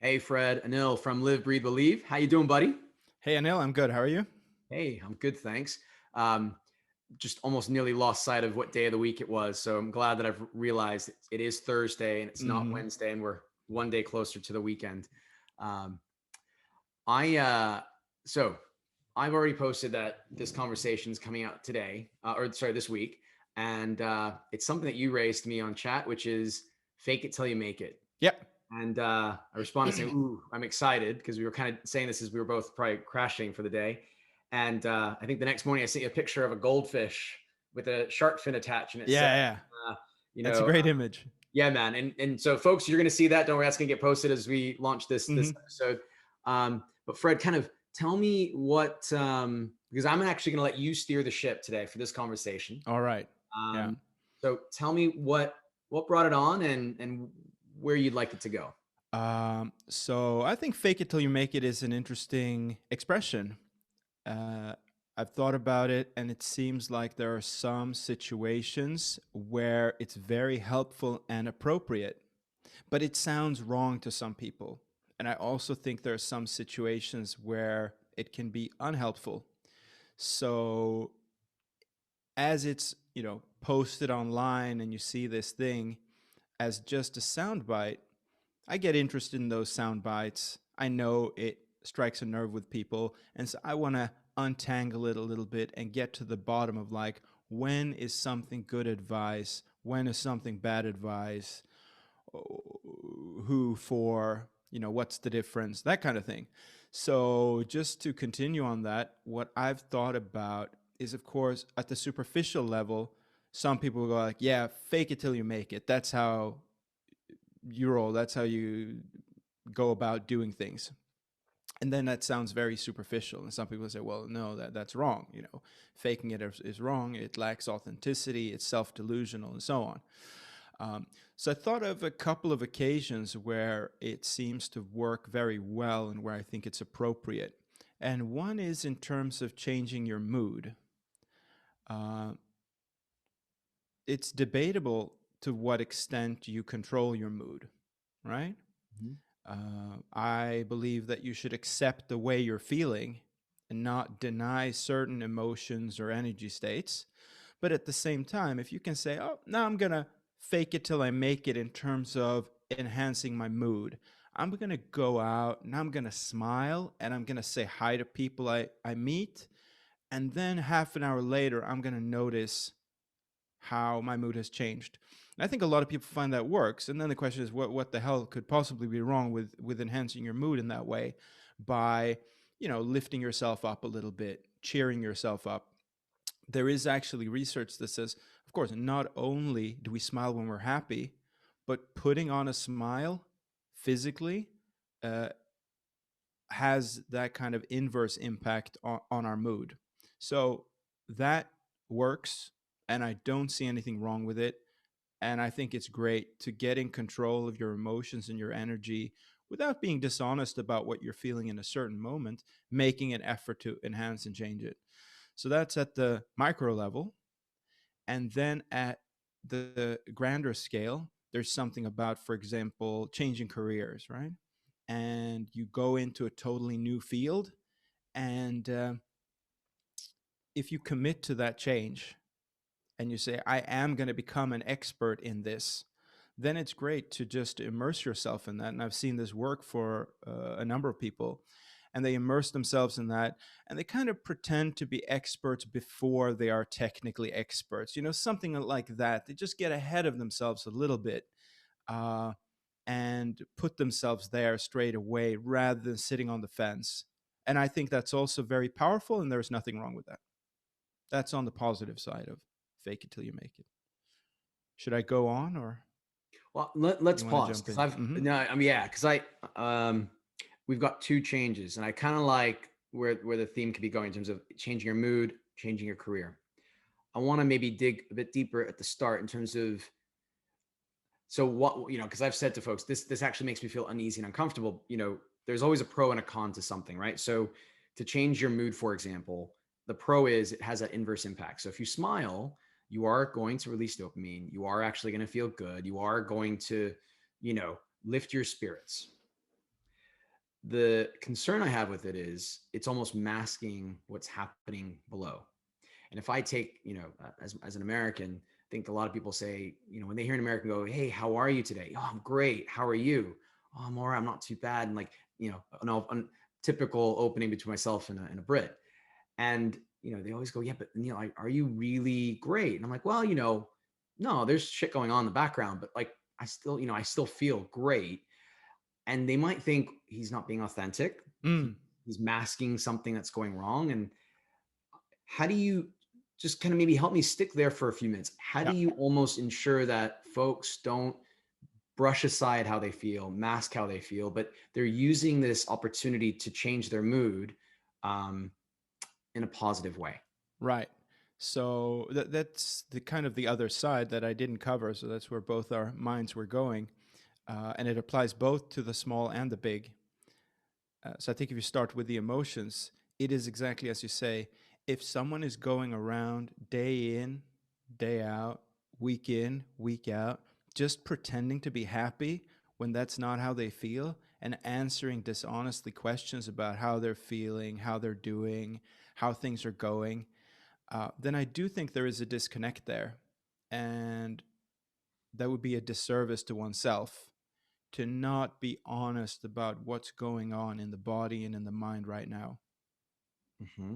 Hey, Fred, Anil from Live, Breathe, Believe. How you doing, buddy? Hey Anil, I'm good. How are you? Hey, I'm good, thanks. Um, just almost nearly lost sight of what day of the week it was, so I'm glad that I've realized it is Thursday and it's not Mm-hmm. Wednesday, and we're one day closer to the weekend. Um, I I've already posted that this conversation is coming out today, or sorry, this week, and it's something that you raised to me on chat, which is fake it till you make it. Yep. And I responded saying, "Ooh, I'm excited," because we were kind of saying this as we were both probably crashing for the day. And I think the next morning I sent you a picture of a goldfish with a shark fin attached, and it said, Yeah, yeah. uh, you That's a know, great image. "Yeah, man." And so, folks, you're going to see that. Don't worry, that's going to get posted as we launch this Mm-hmm. episode. But Fred, kind of tell me what because I'm actually going to let you steer the ship today for this conversation. All right. Yeah. Um, so tell me what brought it on and where you'd like it to go. So I think fake it till you make it is an interesting expression. Uh, I've thought about it, and it seems like there are some situations where it's very helpful and appropriate, but it sounds wrong to some people. And I also think there are some situations where it can be unhelpful. So as it's posted online and you see this thing as just a soundbite, I get interested in those sound bites. I know it strikes a nerve with people, and so I want to untangle it a little bit and get to the bottom of, like, when is something good advice, when is something bad advice, who for, what's the difference, that kind of thing. So just to continue on that, what I've thought about is, of course, at the superficial level, some people go like, yeah, fake it till you make it. That's how you roll. That's how you go about doing things. And then that sounds very superficial. And some people say, well, no, that's wrong. Faking it is wrong. It lacks authenticity. It's self-delusional and so on. So I thought of a couple of occasions where it seems to work very well and where I think it's appropriate. And one is in terms of changing your mood. Uh, it's debatable to what extent you control your mood, right? Mhm. I believe that you should accept the way you're feeling and not deny certain emotions or energy states. But at the same time, if you can say, oh, now I'm going to fake it till I make it in terms of enhancing my mood, I'm going to go out and I'm going to smile and I'm going to say hi to people I meet. And then half an hour later, I'm going to notice how my mood has changed. And I think a lot of people find that works. And then the question is, what the hell could possibly be wrong with enhancing your mood in that way by, lifting yourself up a little bit, cheering yourself up. There is actually research that says, of course, not only do we smile when we're happy, but putting on a smile physically uh, has that kind of inverse impact on our mood. So that works, and I don't see anything wrong with it. And I think it's great to get in control of your emotions and your energy without being dishonest about what you're feeling in a certain moment, making an effort to enhance and change it. So that's at the micro level. And then at the grander scale, there's something about, for example, changing careers, right? And you go into a totally new field. And if you commit to that change and you say, I am going to become an expert in this, then it's great to just immerse yourself in that. And I've seen this work for a number of people. And they immerse themselves in that, and they kind of pretend to be experts before they are technically experts. Something like that. They just get ahead of themselves a little bit, uh, and put themselves there straight away rather than sitting on the fence. And I think that's also very powerful, and there's nothing wrong with that. That's on the positive side of fake it till you make it. Should I go on, or Well, let's you want to pause jump because in? I've no, I mean, yeah, because we've got two changes, and I kind of like where the theme could be going in terms of changing your mood, changing your career. I want to maybe dig a bit deeper at the start in terms of so what because I've said to folks this actually makes me feel uneasy and uncomfortable. There's always a pro and a con to something, right? So to change your mood, for example, the pro is it has that inverse impact. So if you smile, you are going to release dopamine. You are actually going to feel good. You are going to, lift your spirits. The concern I have with it is it's almost masking what's happening below. And if I take, as an American, I think a lot of people say, when they hear an American go, "Hey, how are you today?" "Oh, I'm great. How are you?" "Oh, I'm all right. I'm not too bad." And like, typical opening between myself and a Brit. And, they always go, "Yeah, but are you really great?" And I'm like, "Well, no, there's shit going on in the background, but like, I still feel great." And they might think he's not being authentic. Mm, He's masking something that's going wrong. And how do you just kind of maybe help me stick there for a few minutes? How do yeah. you almost ensure that folks don't brush aside how they feel, mask how they feel, but they're using this opportunity to change their mood um, in a positive way? Right. So that's the kind of the other side that I didn't cover. So that's where both our minds were going. And it applies both to the small and the big. So I think if you start with the emotions, it is exactly as you say. If someone is going around day in, day out, week in, week out, just pretending to be happy when that's not how they feel, and answering dishonestly questions about how they're feeling, how they're doing, how things are going, then I do think there is a disconnect there. And that would be a disservice to oneself to not be honest about what's going on in the body and in the mind right now. Hmm.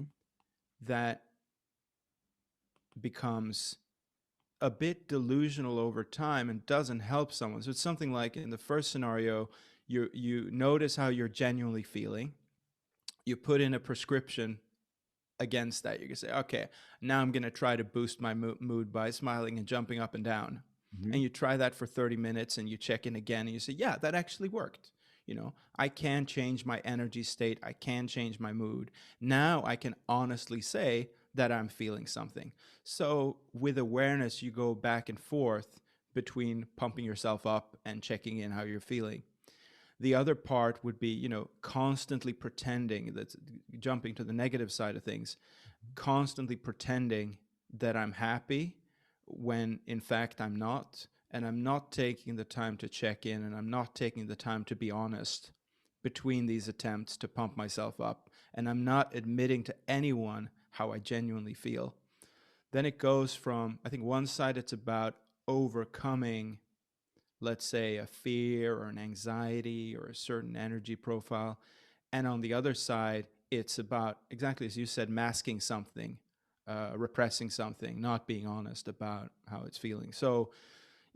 That becomes a bit delusional over time and doesn't help someone. So it's something like in the first scenario, you notice how you're genuinely feeling. You put in a prescription against that. You can say, okay, now I'm going to try to boost my mood by smiling and jumping up and down. Hmm. And you try that for 30 minutes and you check in again and you say, yeah, that actually worked. I can change my energy state. I can change my mood. Now I can honestly say that I'm feeling something. So with awareness, you go back and forth between pumping yourself up and checking in how you're feeling. The other part would be, constantly pretending, that's jumping to the negative side of things, constantly pretending that I'm happy when in fact I'm not. And I'm not taking the time to check in, and I'm not taking the time to be honest between these attempts to pump myself up. And I'm not admitting to anyone how I genuinely feel. Then it goes from, I think, one side, it's about overcoming, let's say, a fear or an anxiety or a certain energy profile. And on the other side, it's about, exactly as you said, masking something, repressing something, not being honest about how it's feeling. So,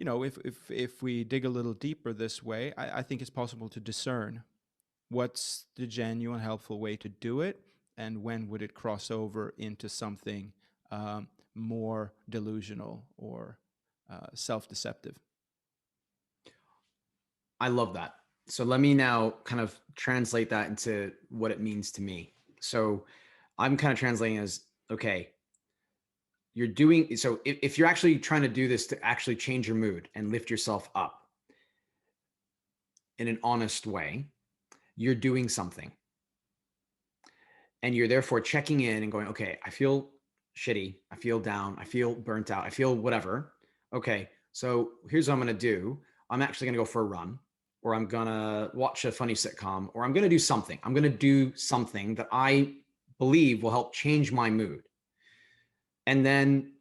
if we dig a little deeper this way, I think it's possible to discern what's the genuine, helpful way to do it, and when would it cross over into something more delusional or self-deceptive. I love that. So let me now kind of translate that into what it means to me. So I'm kind of translating as, okay, you're doing so if you're actually trying to do this to actually change your mood and lift yourself up in an honest way, you're doing something. And you're therefore checking in and going, okay, I feel shitty. I feel down. I feel burnt out. I feel whatever. Okay, so here's what I'm going to do. I'm actually going to go for a run, or I'm going to watch a funny sitcom, or I'm going to do something. I'm going to do something that I believe will help change my mood. And then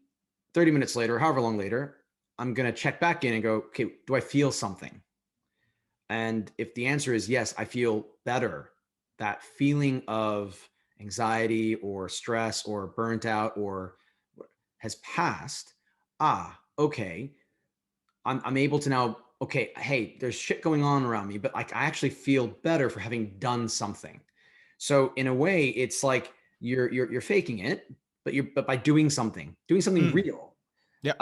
30 minutes later, however long later, I'm going to check back in and go, okay, do I feel something? And if the answer is yes, I feel better, that feeling of anxiety or stress or burnt out or has passed. Okay. I'm able to now, okay, hey, there's shit going on around me, but like I actually feel better for having done something. So in a way, it's like you're faking it, but by doing something Mm. real, Yeah.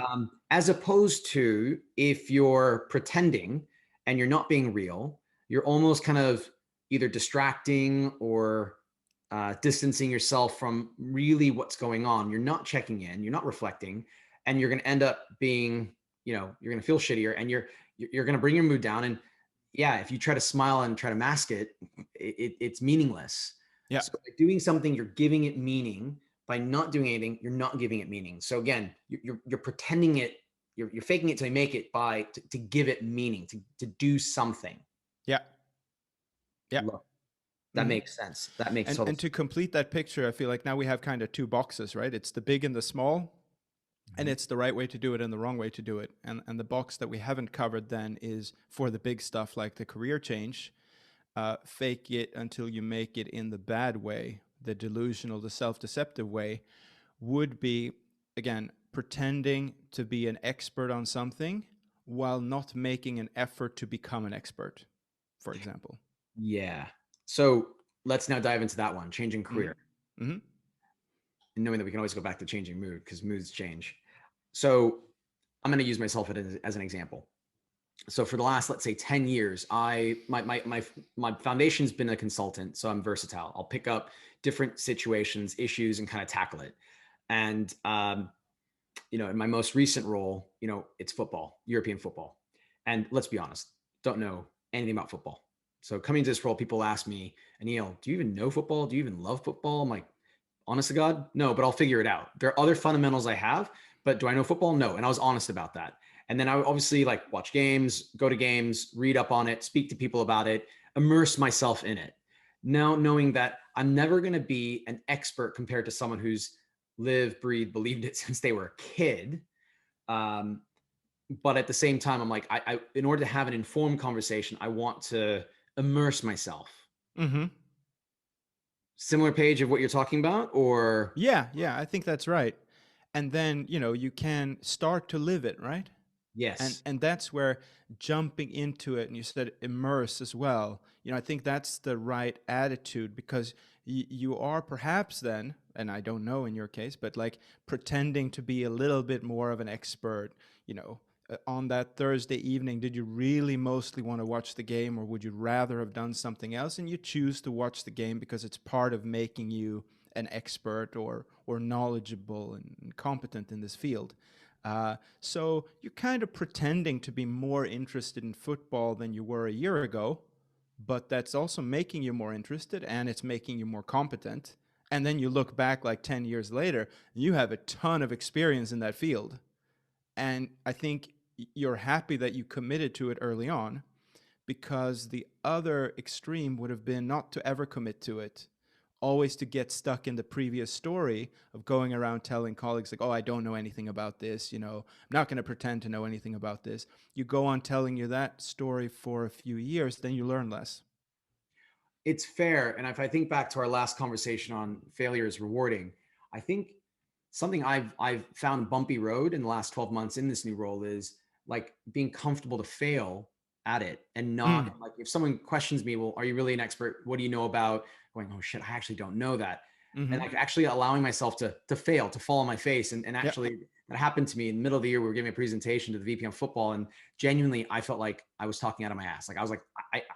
as opposed to if you're pretending and you're not being real, you're almost kind of either distracting or distancing yourself from really what's going on. You're not checking in, you're not reflecting, and you're going to end up being, you're going to feel shittier, and you're going to bring your mood down. And yeah, if you try to smile and try to mask it's meaningless. Yeah. So by doing something, you're giving it meaning. By not doing anything, you're not giving it meaning. So again, you're pretending it, you're faking it till you make it by to give it meaning, to do something. Yeah. Yeah. Love. That makes sense. That makes total And to sense. complete that picture, I feel like now we have kind of two boxes, right? It's the big and the small, and Mhm. it's the right way to do it and the wrong way to do it. And the box that we haven't covered then is for the big stuff like the career change. Fake it until you make it in the bad way, the delusional, the self-deceptive way, would be, again, pretending to be an expert on something while not making an effort to become an expert, for example. Yeah. So let's now dive into that one, changing Mm-hmm. career, Mm-hmm. and knowing that we can always go back to changing mood because moods change. So I'm going to use myself as an example. So for the last, let's say, 10 years, my foundation's been a consultant, so I'm versatile. I'll pick up different situations, issues, and kind of tackle it. And in my most recent role, it's football, European football. And let's be honest, don't know anything about football. So coming to this role, people ask me, Anil, do you even know football? Do you even love football? I'm like, honest to God, no, but I'll figure it out. There are other fundamentals I have, but do I know football? No. And I was honest about that. And then I would obviously like watch games, go to games, read up on it, speak to people about it, immerse myself in it. Now, knowing that I'm never going to be an expert compared to someone who's lived, breathed, believed it since they were a kid. Um, but at the same time, I'm like, in order to have an informed conversation, I want to immerse myself. Mm-hmm. Similar page of what you're talking about, or Yeah, yeah, I think that's right. And then, you can start to live it, right? and yes, and that's where jumping into it, and you said immerse as well, I think that's the right attitude, because you are perhaps then, and I don't know in your case, but like pretending to be a little bit more of an expert. On that Thursday evening, did you really mostly want to watch the game, or would you rather have done something else, and you choose to watch the game because it's part of making you an expert, or knowledgeable and competent in this field. So you're kind of pretending to be more interested in football than you were a year ago, but that's also making you more interested, and it's making you more competent. And then you look back like 10 years later, you have a ton of experience in that field. And I think you're happy that you committed to it early on, because the other extreme would have been not to ever commit to it, always to get stuck in the previous story of going around telling colleagues like, oh, I don't know anything about this, I'm not going to pretend to know anything about this. You go on telling you that story for a few years, then you learn less. it's fair. And if I think back to our last conversation on failure is rewarding, I think something I've found bumpy road in the last 12 months in this new role is like being comfortable to fail at it and not Mm. like if someone questions me, well, are you really an expert? What do you know about going, oh shit, I actually don't know that. And Mm-hmm. like actually allowing myself to fail, to fall on my face. And Yeah. actually that happened to me in the middle of the year. We were giving a presentation to the VP on football, and genuinely I felt like I was talking out of my ass. Like I was like,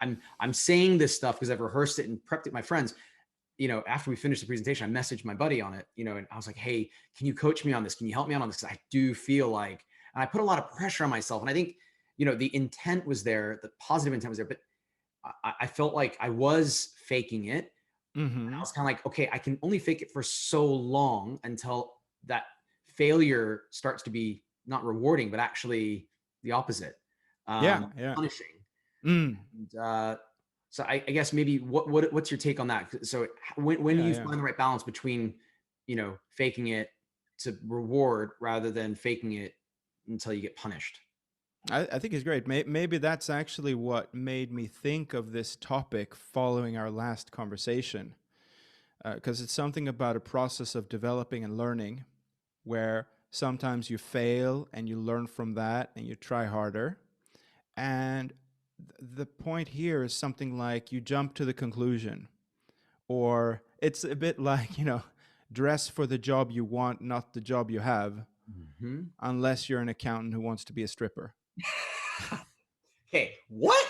I'm saying this stuff because I've rehearsed it and prepped it with my friends. After we finished the presentation, I messaged my buddy on it, and I was like, hey, can you coach me on this? Can you help me out on this? Because I do feel like, and I put a lot of pressure on myself. And I think, the intent was there, the positive intent was there, but I felt like I was faking it. I Mm-hmm. was kind of like, okay, I can only fake it for so long until that failure starts to be not rewarding, but actually the opposite, Yeah. Yeah. punishing. Mm. And, so I guess maybe what's your take on that? So when do Yeah. you Yeah. find the right balance between, faking it to reward rather than faking it until you get punished? I think it's great. Maybe that's actually what made me think of this topic following our last conversation, because it's something about a process of developing and learning, where sometimes you fail and you learn from that and you try harder. And the point here is something like you jump to the conclusion, or it's a bit like, dress for the job you want, not the job you have, Mhm. unless you're an accountant who wants to be a stripper. Okay, what?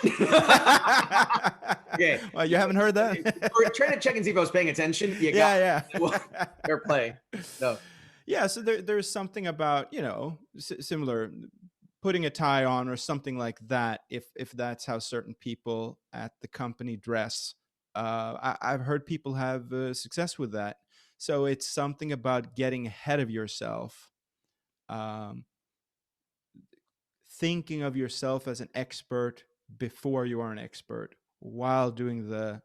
Okay, Well, you haven't heard that? we're trying to check and see if I was paying attention. You got Yeah, well, yeah. fair play. No. Yeah, so there's something about, similar, putting a tie on or something like that, if that's how certain people at the company dress. I've heard people have success with that. So it's something about getting ahead of yourself, um, thinking of yourself as an expert before you are an expert, while doing the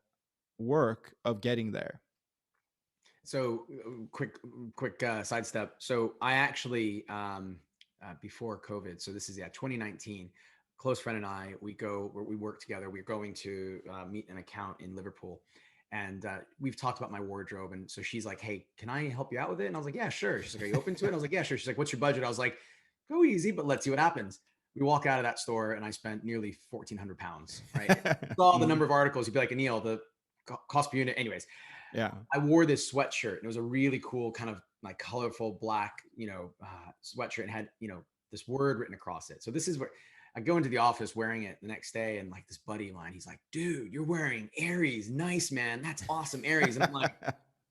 work of getting there? So quick sidestep. So I actually before COVID. So this is 2019. Close friend and I, we work together. We're going to meet an account in Liverpool, and we've talked about my wardrobe. And so she's like, "Hey, can I help you out with it?" And I was like, "Yeah, sure." She's like, "Are you open to it?" And I was like, "Yeah, sure." She's like, "What's your budget?" I was like, "Go easy, but let's see what happens." We walk out of that store, and I spent nearly £1,400. Right? If you saw the Mm, number of articles, you'd be like, "Anil, the cost per unit." Anyways, yeah. I wore this sweatshirt and it was a really cool kind of like colorful black, sweatshirt and had, this word written across it. So this is where I go into the office wearing it the next day and like this buddy of mine, he's like, dude, you're wearing Aries. Nice, man. That's awesome. Aries. And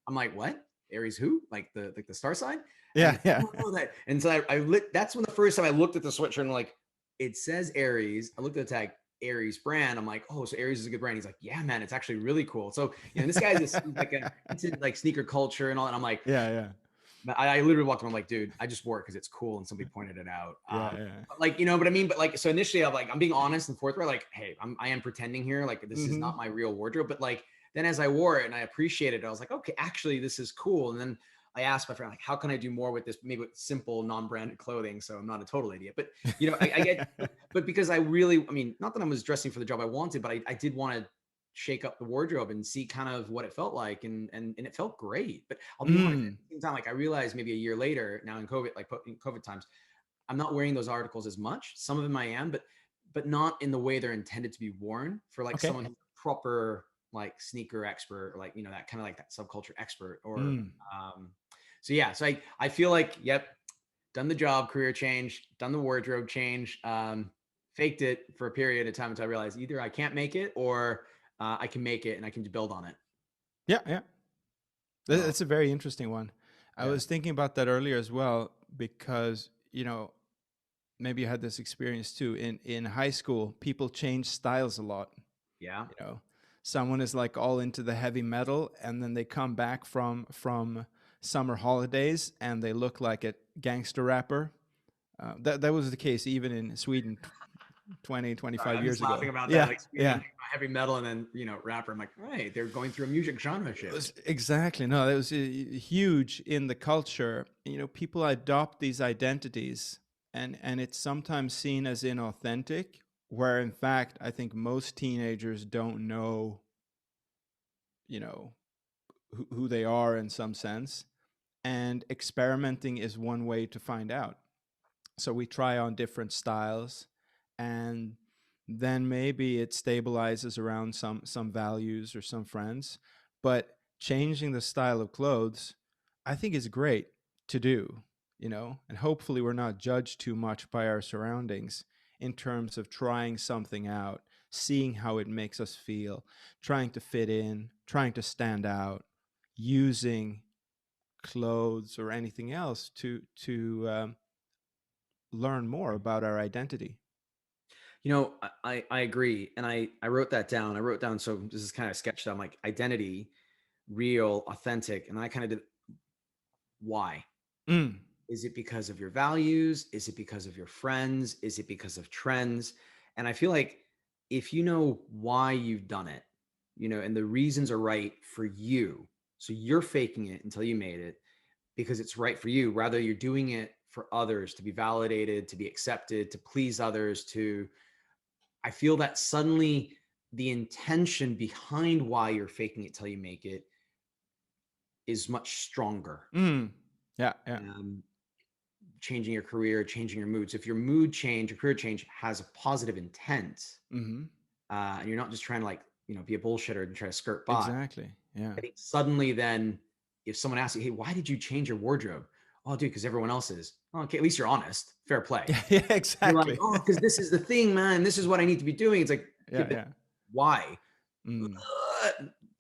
I'm like, what? Aries who? Like the star sign? And Yeah, he's like, yeah. oh, no, that. And so that's when the first time I looked at the sweatshirt and like, it says Aries. I looked at the tag, Aries brand. I'm like, oh, so Aries is a good brand. He's like, yeah, man, it's actually really cool. So, this guy's he's like into like sneaker culture and all. And I'm like, Yeah, yeah. I literally walked around like, dude, I just wore it because it's cool and somebody pointed it out. Yeah, yeah. But like, what I mean? But like, so initially I'm being honest and forthright, like, hey, I am pretending here. Like, this is Mhm. not my real wardrobe. But like, then as I wore it and I appreciated it, I was like, okay, actually, this is cool. And then I asked my friend, like, how can I do more with this? Maybe with simple, non-branded clothing. So I'm not a total idiot, but I get, but because I really, I mean, not that I was dressing for the job I wanted, but I did want to shake up the wardrobe and see kind of what it felt like, and it felt great. But I'll be honest, at Mm, the same time, like I realized maybe a year later now in COVID, like in COVID times, I'm not wearing those articles as much. Some of them I am, but not in the way they're intended to be worn for like okay. someone who's a proper like sneaker expert, or like that kind of like that subculture expert. Or Mm. so yeah, so I feel like, yep, done the job, career change, done the wardrobe change, faked it for a period of time until I realized either I can't make it, or I can make it and I can build on it. Yeah, yeah. So That's a very interesting one. I yeah, was thinking about that earlier as well because, maybe you had this experience too. In high school, people change styles a lot. yeah. You know, someone is like all into the heavy metal, and then they come back from summer holidays and they look like a gangster rapper. That was the case even in Sweden 20, Sorry, 25 I'm just years laughing ago. about that. Yeah, Like Sweden, yeah. heavy metal, and then rapper. I'm like, right, they're going through a music genre It shift. was exactly no. That was huge in the culture. People adopt these identities, and it's sometimes seen as inauthentic. Where in fact, I think most teenagers don't know, you know, who they are in some sense, and experimenting is one way to find out. So we try on different styles, and then maybe it stabilizes around some values or some friends. But changing the style of clothes, I think, is great to do, and hopefully we're not judged too much by our surroundings in terms of trying something out, seeing how it makes us feel, trying to fit in, trying to stand out, using clothes or anything else to learn more about our identity. I agree, and I wrote that down. I wrote down, so this is kind of sketched. I'm like, identity, real, authentic, and I kind of did why. Mm, Is it because of your values? Is it because of your friends? Is it because of trends? And I feel like if you know why you've done it, and the reasons are right for you, so you're faking it until you made it because it's right for you, rather you're doing it for others to be validated, to be accepted, to please others, I feel that suddenly the intention behind why you're faking it till you make it is much stronger. mm. Yeah, yeah. Um, Changing your career, changing your mood. So if your mood change, your career change has a positive intent, Hmm. and you're not just trying to like, be a bullshitter and try to skirt by, Exactly. Yeah. I think suddenly then if someone asks you, hey, why did you change your wardrobe? Oh, dude, because everyone else is. Oh, okay, at least you're honest. Fair play. Yeah, yeah, You're like, exactly. oh, because this is the thing, man. This is what I need to be doing. It's like, okay, Yeah, but yeah. why? Mm,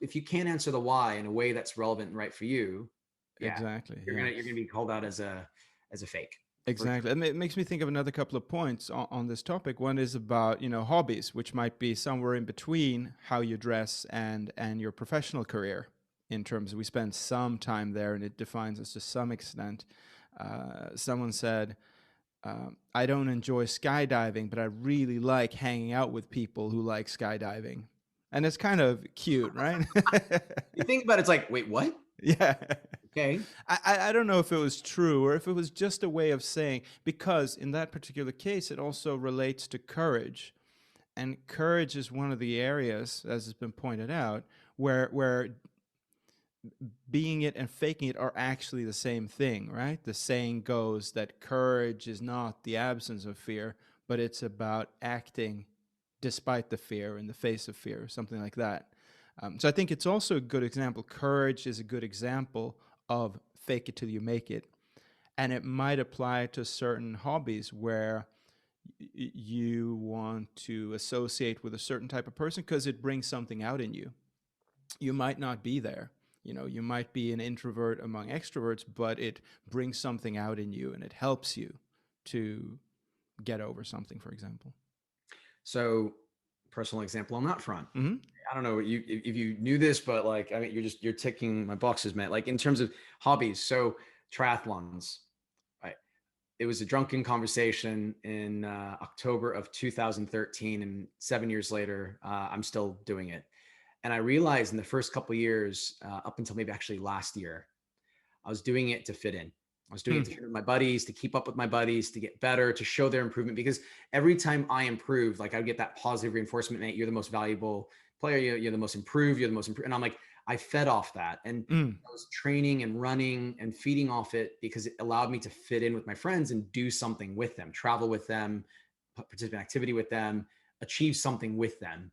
If you can't answer the why in a way that's relevant and right for you, yeah, exactly. you're Yeah. gonna you're gonna be called out as a fake. For Exactly. And it makes me think of another couple of points on this topic. One is about, hobbies, which might be somewhere in between how you dress and your professional career in terms of we spend some time there and it defines us to some extent. Someone said, I don't enjoy skydiving, but I really like hanging out with people who like skydiving. And it's kind of cute, right? You think about it, it's like, wait, what? Yeah. Okay. I don't know if it was true or if it was just a way of saying, because in that particular case, it also relates to courage. And courage is one of the areas, as has been pointed out, where being it and faking it are actually the same thing, right? The saying goes that courage is not the absence of fear, but it's about acting despite the fear, in the face of fear, something like that. So I think it's also a good example. Courage is a good example of fake it till you make it. And it might apply to certain hobbies where you want to associate with a certain type of person because it brings something out in you. You might not be there. You might be an introvert among extroverts, but it brings something out in you and it helps you to get over something, for example. So, personal example on that front. Mm-hmm. I don't know if you knew this, but like, I mean, you're ticking my boxes, man. Like in terms of hobbies, so triathlons. Right. It was a drunken conversation in October of 2013, and 7 years later, I'm still doing it. And I realized in the first couple of years, up until maybe actually last year, I was doing it to fit in. I was doing it to fit with my buddies, to keep up with my buddies, to get better, to show their improvement. Because every time I improved, like I would get that positive reinforcement, mate, you're the most valuable player, you're the most improved, you're the most improved. And I'm like, I fed off that. And Mm. I was training and running and feeding off it because it allowed me to fit in with my friends and do something with them, travel with them, participate in activity with them, achieve something with them.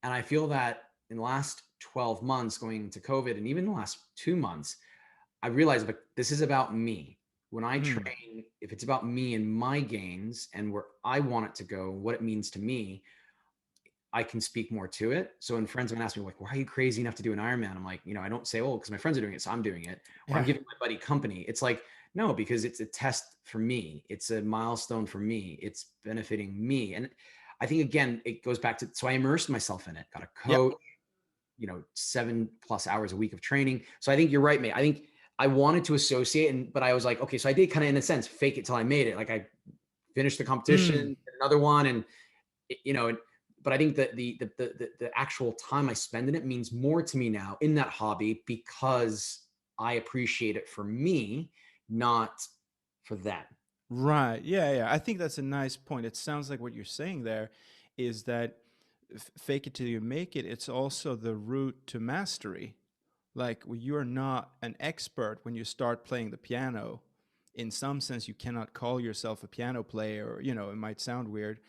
And I feel that in the last 12 months going into COVID and even the last 2 months, I realized like this is about me. When I Mm. train, if it's about me and my gains and where I want it to go, what it means to me, I can speak more to it. So when friends would ask me like, "Why are you crazy enough to do an Ironman?" I'm like, I don't say, "Oh, because my friends are doing it, so I'm doing it," or I'm Yeah. giving my buddy company. It's like, no, because it's a test for me. It's a milestone for me. It's benefiting me. And I think again, it goes back to so I immersed myself in it. Got a Yeah. coach, 7+ hours a week of training. So I think you're right, mate. I think I wanted to associate, but I was like, okay, so I did kind of in a sense fake it till I made it. Like I finished the Mm. competition, another one, and but I think that the actual time I spend in it means more to me now in that hobby because I appreciate it for me, not for them. Right. Yeah. Yeah. I think that's a nice point. It sounds like what you're saying there is that fake it till you make it. It's also the route to mastery. Like you're not an expert when you start playing the piano. In some sense, you cannot call yourself a piano player, or, it might sound weird.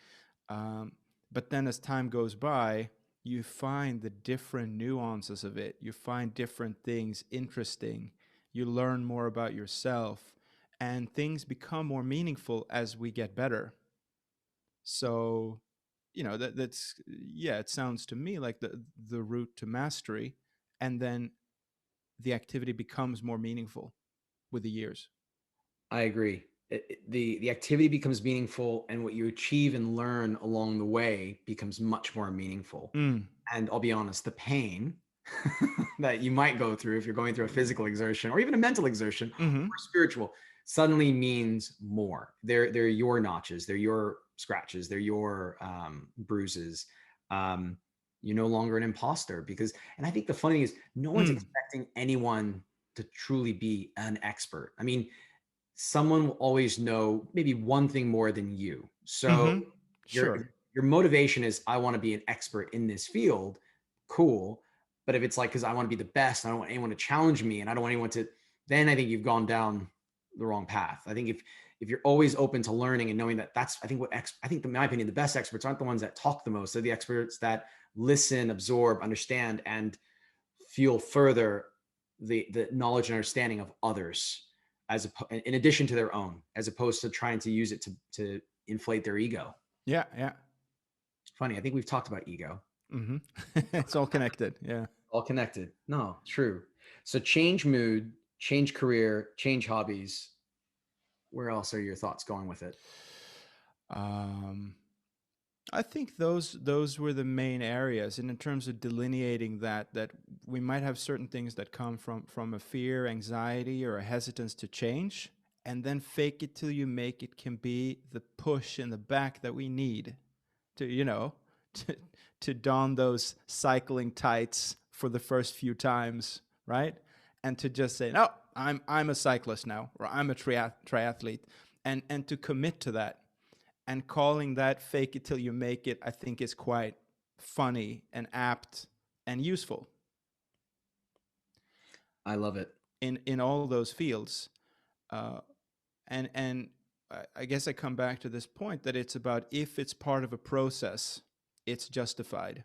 Um, but then as time goes by, you find the different nuances of it. You find different things interesting. You learn more about yourself, and things become more meaningful as we get better. So, that's yeah. It sounds to me like the route to mastery, and then the activity becomes more meaningful with the years. I agree. The activity becomes meaningful, and what you achieve and learn along the way becomes much more meaningful. Mm. And I'll be honest, the pain that you might go through if you're going through a physical exertion or even a mental exertion Mm-hmm. or spiritual suddenly means more. They're your notches, they're your scratches, they're your bruises. You're no longer an imposter because, and I think the funny thing is, no one's Mm. expecting anyone to truly be an expert. I mean, someone will always know maybe one thing more than you. So Mm-hmm. your Sure. your motivation is I want to be an expert in this field. Cool. But if it's like because I want to be the best, I don't want anyone to challenge me and I don't want anyone to, then I think you've gone down the wrong path. I think if you're always open to learning and knowing that that's I think I think in my opinion, the best experts aren't the ones that talk the most. They're the experts that listen, absorb, understand, and feel further the knowledge and understanding of others in addition to their own, as opposed to trying to use it to inflate their ego. Yeah. Yeah. It's funny. I think we've talked about ego. Mm-hmm. It's all connected. Yeah. All connected. No, true. So change mood, change career, change hobbies. Where else are your thoughts going with it? Um, I think those were the main areas, and in terms of delineating that we might have certain things that come from a fear, anxiety, or a hesitance to change, and then fake it till you make it can be the push in the back that we need to to, to don those cycling tights for the first few times, right? And to just say, no, I'm a cyclist now, or I'm a triathlete, and to commit to that. And calling that fake it till you make it, I think is quite funny and apt and useful I love it. in all those fields. Uh, and I guess I come back to this point that it's about, if it's part of a process, it's justified.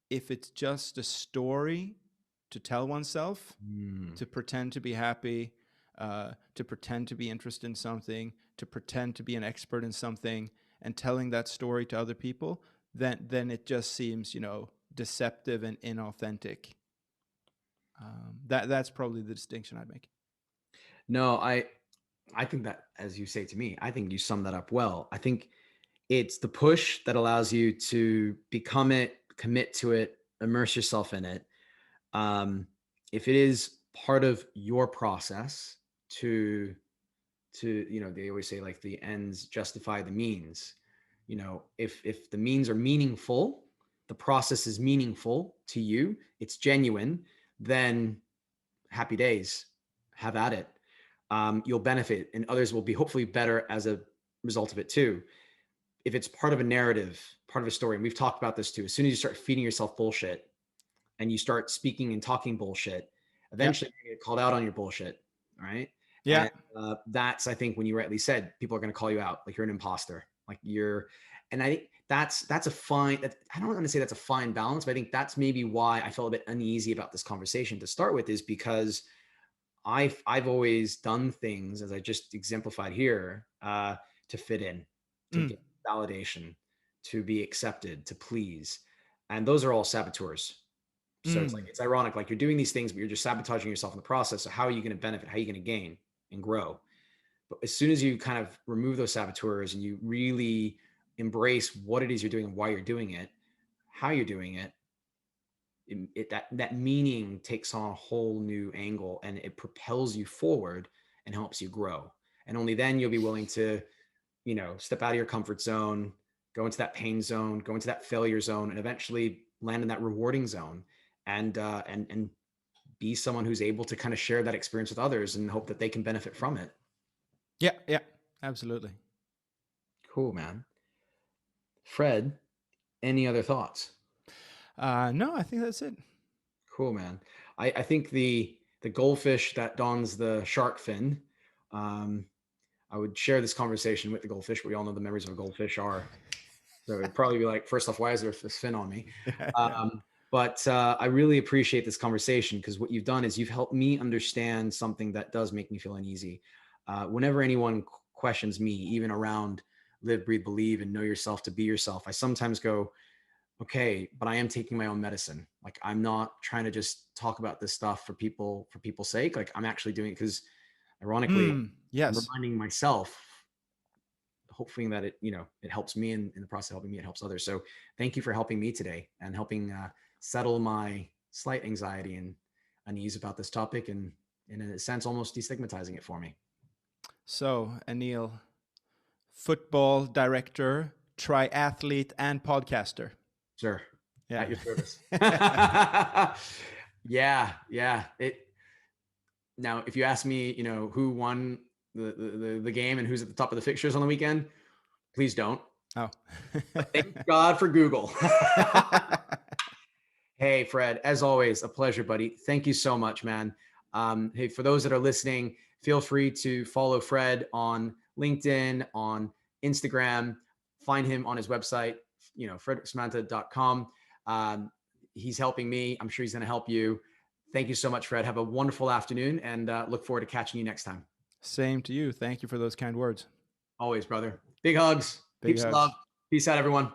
If it's just a story to tell oneself, Mm. to pretend to be happy, to pretend to be interested in something, to pretend to be an expert in something, and telling that story to other people, then it just seems, deceptive and inauthentic. That's probably the distinction I'd make. No, I think that, as you say to me, I think you sum that up well. I think it's the push that allows you to become it, commit to it, immerse yourself in it. Um, if it is part of your process to they always say like the ends justify the means. If the means are meaningful, the process is meaningful to you, it's genuine, then happy days, have at it. You'll benefit and others will be hopefully better as a result of it too. If it's part of a narrative, part of a story, and we've talked about this too, as soon as you start feeding yourself bullshit and you start speaking and talking bullshit, Yeah. eventually you get called out on your bullshit. All right. Yeah. And that's, I think, when you rightly said, people are going to call you out, like you're an imposter, like and I think that's a fine, I don't want to say that's a fine balance, but I think that's maybe why I felt a bit uneasy about this conversation to start with, is because I've always done things, as I just exemplified here, to fit in, to Mm. get validation, to be accepted, to please, and those are all saboteurs. So it's like, Mm. it's ironic, like you're doing these things, but you're just sabotaging yourself in the process. So how are you going to benefit? How are you going to gain and grow? But as soon as you kind of remove those saboteurs and you really embrace what it is you're doing and why you're doing it, how you're doing it, that meaning takes on a whole new angle and it propels you forward and helps you grow. And only then you'll be willing to, step out of your comfort zone, go into that pain zone, go into that failure zone, and eventually land in that rewarding zone, and be someone who's able to kind of share that experience with others and hope that they can benefit from it. Yeah. Yeah. Absolutely. Cool, man. Fred, any other thoughts? No, I think that's it. Cool, man. I think the goldfish that dons the shark fin, um, I would share this conversation with the goldfish, but we all know the memories of a goldfish are. So it'd probably be like, first off, why is there this fin on me? Yeah. But I really appreciate this conversation, because what you've done is you've helped me understand something that does make me feel uneasy. Whenever anyone questions me, even around live, breathe, believe, and know yourself to be yourself, I sometimes go, okay, but I am taking my own medicine. Like, I'm not trying to just talk about this stuff for people's sake. Like, I'm actually doing it because, ironically, Mm. I'm Yes. reminding myself, hoping that it helps me, in the process of helping me, it helps others. So thank you for helping me today and helping settle my slight anxiety and unease about this topic, and in a sense almost destigmatizing it for me. So, Anil, football director, triathlete, and podcaster. Sir, Yeah. at your service. Yeah. It Now, if you ask me, who won the game and who's at the top of the fixtures on the weekend, please don't. Oh. But thank God for Google. Hey, Fred, as always, a pleasure, buddy. Thank you so much, man. Hey, for those that are listening, feel free to follow Fred on LinkedIn, on Instagram, find him on his website, fredericksamantha.com. He's helping me. I'm sure he's going to help you. Thank you so much, Fred. Have a wonderful afternoon, and look forward to catching you next time. Same to you. Thank you for those kind words. Always, brother. Big hugs. Big Heaps of love. hugs. Peace out, everyone.